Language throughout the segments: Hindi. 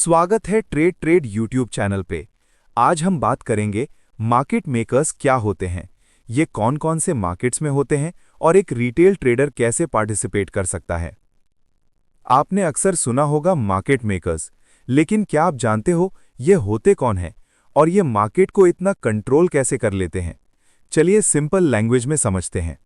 स्वागत है ट्रेड ट्रेड यूट्यूब चैनल पे। आज हम बात करेंगे मार्केट मेकर्स क्या होते हैं, ये कौन कौन से मार्केट्स में होते हैं और एक रिटेल ट्रेडर कैसे पार्टिसिपेट कर सकता है। आपने अक्सर सुना होगा मार्केट मेकर्स, लेकिन क्या आप जानते हो ये होते कौन हैं और ये मार्केट को इतना कंट्रोल कैसे कर लेते हैं। चलिए सिंपल लैंग्वेज में समझते हैं।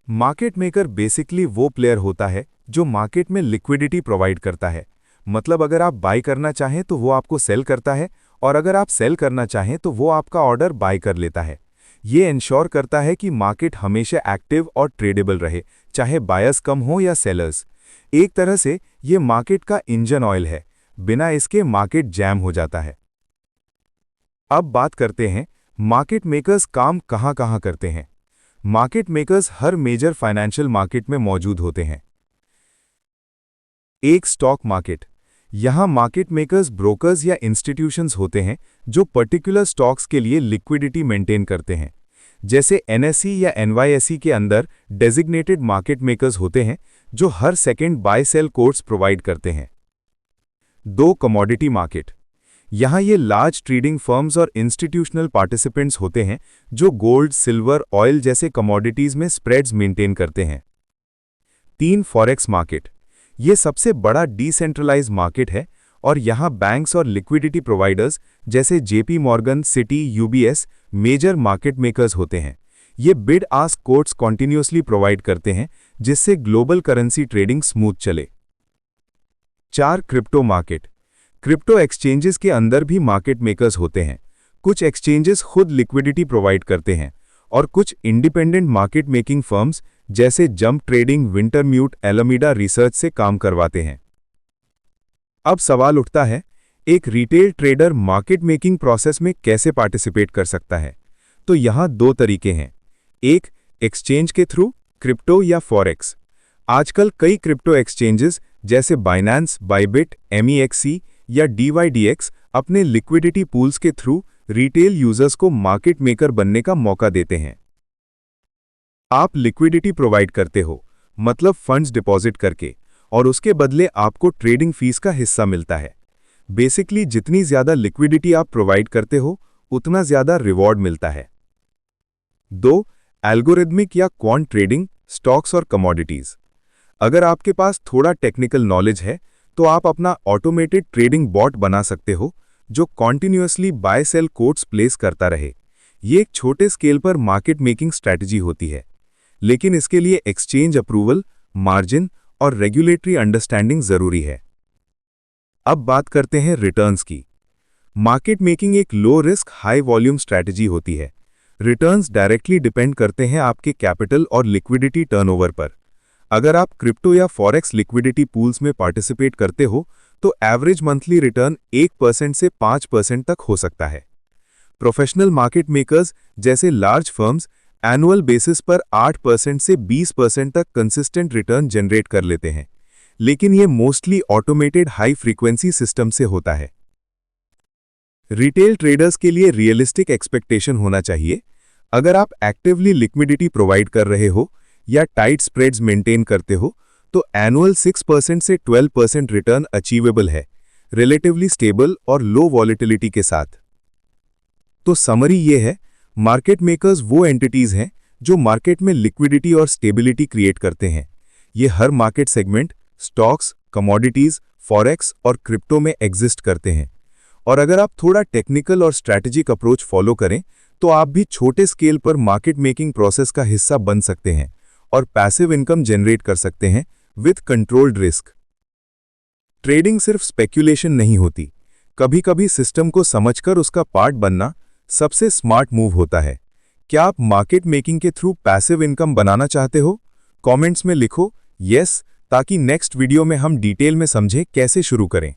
मार्केट मेकर बेसिकली वो प्लेयर होता है जो मार्केट में लिक्विडिटी प्रोवाइड करता है। मतलब अगर आप बाय करना चाहें तो वो आपको सेल करता है और अगर आप सेल करना चाहें तो वो आपका ऑर्डर बाय कर लेता है। ये इंश्योर करता है कि मार्केट हमेशा एक्टिव और ट्रेडेबल रहे, चाहे बायर्स कम हो या सेलर्स। एक तरह से ये मार्केट का इंजन ऑयल है, बिना इसके मार्केट जैम हो जाता है। अब बात करते हैं मार्केट मेकर्स काम कहां कहां करते हैं। मार्केट मेकर्स हर मेजर फाइनेंशियल मार्केट में मौजूद होते हैं। एक स्टॉक मार्केट, यहां मार्केट मेकर्स ब्रोकर्स या इंस्टीट्यूशंस होते हैं जो पर्टिकुलर स्टॉक्स के लिए लिक्विडिटी मेंटेन करते हैं। जैसे एनएसई या एनवाईएसई के अंदर डेजिग्नेटेड मार्केट मेकर्स होते हैं जो हर second buy sell quotes provide करते हैं। दो कमोडिटी मार्केट, यहां ये लार्ज ट्रेडिंग फर्म्स और इंस्टीट्यूशनल पार्टिसिपेंट्स होते हैं जो गोल्ड, सिल्वर, ऑयल जैसे कमोडिटीज में स्प्रेड्स मेंटेन करते हैं। तीन फॉरेक्स मार्केट, ये सबसे बड़ा डिसेंट्रलाइज्ड मार्केट है और यहां बैंक्स और लिक्विडिटी प्रोवाइडर्स जैसे JP Morgan, Citi, UBS major market makers होते हैं। ये bid ask quotes continuously provide करते हैं जिससे ग्लोबल करेंसी ट्रेडिंग स्मूथ चले। चार क्रिप्टो मार्केट, क्रिप्टो एक्सचेंजेस के अंदर भी मार्केट मेकर्स होते हैं। कुछ एक्सचेंजेस खुद लिक्विडिटी प्रोवाइड करते हैं और कुछ इंडिपेंडेंट मार्केट मेकिंग फर्म्स जैसे जंप ट्रेडिंग, विंटरम्यूट, एलामीडा रिसर्च से काम करवाते हैं। अब सवाल उठता है, एक retail trader market making process में कैसे पार्टिसिपेट कर सकता है। तो यहां दो तरीके हैं। एक, एक्सचेंज के थ्रू, क्रिप्टो या फॉरेक्स। आजकल कई क्रिप्टो एक्सचेंजेस जैसे बाइनेंस, बाइबिट, MEXC या DYDX अपने लिक्विडिटी पूल्स के थ्रू रिटेल यूजर्स को मार्केट मेकर बनने का मौका देते हैं। आप लिक्विडिटी प्रोवाइड करते हो, मतलब फंड्स डिपॉजिट करके, और उसके बदले आपको ट्रेडिंग फीस का हिस्सा मिलता है। बेसिकली जितनी ज्यादा लिक्विडिटी आप प्रोवाइड करते हो उतना ज्यादा रिवॉर्ड मिलता है। दो, एल्गोरिदमिक या क्वांट ट्रेडिंग, स्टॉक्स और कमोडिटीज। अगर आपके पास थोड़ा टेक्निकल नॉलेज है तो आप अपना ऑटोमेटेड ट्रेडिंग बॉट बना सकते हो जो continuously buy sell quotes place करता रहे। ये एक छोटे स्केल पर मार्केट मेकिंग स्ट्रैटेजी होती है, लेकिन इसके लिए एक्सचेंज अप्रूवल, मार्जिन और रेगुलेटरी अंडरस्टैंडिंग जरूरी है। अब बात करते हैं रिटर्न्स की। मार्केट मेकिंग एक low risk high volume strategy होती है। रिटर्न्स डायरेक्टली डिपेंड करते हैं आपके कैपिटल और लिक्विडिटी टर्नओवर पर। अगर आप क्रिप्टो या फॉरेक्स लिक्विडिटी पूल्स में पार्टिसिपेट करते हो तो एवरेज मंथली रिटर्न 1% से 5% तक हो सकता है। प्रोफेशनल मार्केट मेकर्स जैसे लार्ज फर्म्स एनुअल बेसिस पर 8% से 20% तक कंसिस्टेंट रिटर्न जनरेट कर लेते हैं, लेकिन ये mostly automated high frequency system से होता है। रिटेल ट्रेडर्स के लिए रियलिस्टिक एक्सपेक्टेशन होना चाहिए। अगर आप एक्टिवली लिक्विडिटी प्रोवाइड कर रहे हो या टाइट स्प्रेड्स मेंटेन करते हो तो एनुअल 6% से 12% रिटर्न अचीवेबल है, रिलेटिवली स्टेबल और लो वॉलेटिलिटी के साथ। तो समरी ये है, मार्केट मेकर्स वो एंटिटीज हैं जो मार्केट में लिक्विडिटी और स्टेबिलिटी क्रिएट करते हैं। ये हर market segment, stocks, commodities, forex और क्रिप्टो में एग्जिस्ट करते हैं। और अगर आप थोड़ा टेक्निकल और स्ट्रैटेजिक अप्रोच फॉलो करें तो आप भी छोटे स्केल पर मार्केट मेकिंग प्रोसेस का हिस्सा बन सकते हैं और पैसिव इनकम जनरेट कर सकते हैं विथ कंट्रोल्ड रिस्क। ट्रेडिंग सिर्फ स्पेक्यूलेशन नहीं होती, कभी-कभी सिस्टम को समझकर उसका पार्ट बनना सबसे स्मार्ट मूव होता है। क्या आप मार्केट मेकिंग के थ्रू पैसिव इनकम बनाना चाहते हो? कमेंट्स में लिखो यस, ताकि नेक्स्ट वीडियो में हम डिटेल में समझें कैसे शुरू करें।